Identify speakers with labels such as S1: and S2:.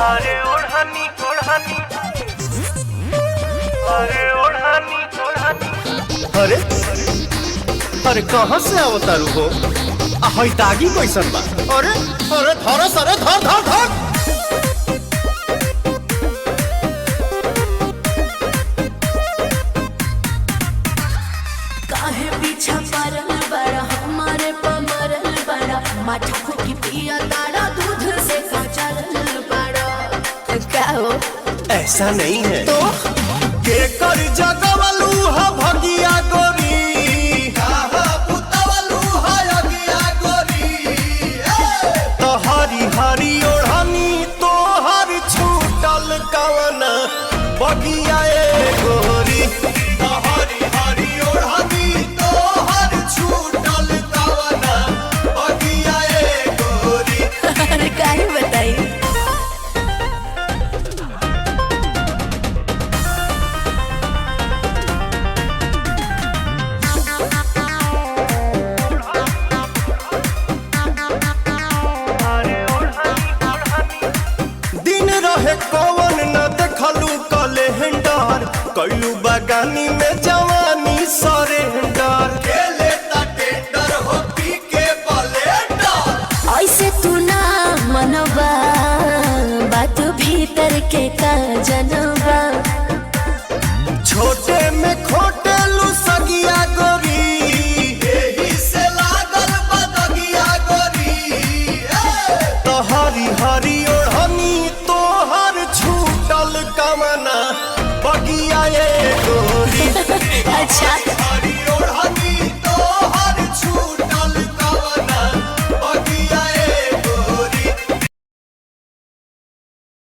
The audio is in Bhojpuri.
S1: अरे ओढ़नी ओढ़नी, अरे ओढ़नी ओढ़नी।
S2: अरे अरे कहाँ से आवतारू हो? हई दागी कैसन बा? अरे अरे धर सरे धर धर धर।
S3: काहे पीछा परल बड़ा हमारे पमरल बड़ा माथा खुकी पिया तारा दूध से कचरल बड़ा। क्या हो?
S2: ऐसा नहीं है
S3: तो
S2: के कर जगवलू हा भगिया गोरी, कहा पुतवलू हा अगिया गोरी। तो हरी हरी ओढ़नी तो हर छूटल कवन बगिया ए गोरी। तो हरी हरी ओढ़नी तो हर छूटल कवन बगिया ए गोरी।
S3: अरे काहे बताई?
S2: दिन रहे कौन न देखलू कैलेंडर, कैलू बगानी में जवानी सरेंडर। खेले ता टेंडर हो पी के ब्लेंडर।
S3: ऐसे तू ना मनवा बात भीतर के का जनवा।
S2: छोटे में खोटे लू सगिया गोरी, एही से लागल बदगिया गोरी। तो हरी हरी ओढ़नी तो हर छूटल कमना बगिया ए गोरी।
S3: अच्छा
S2: हरी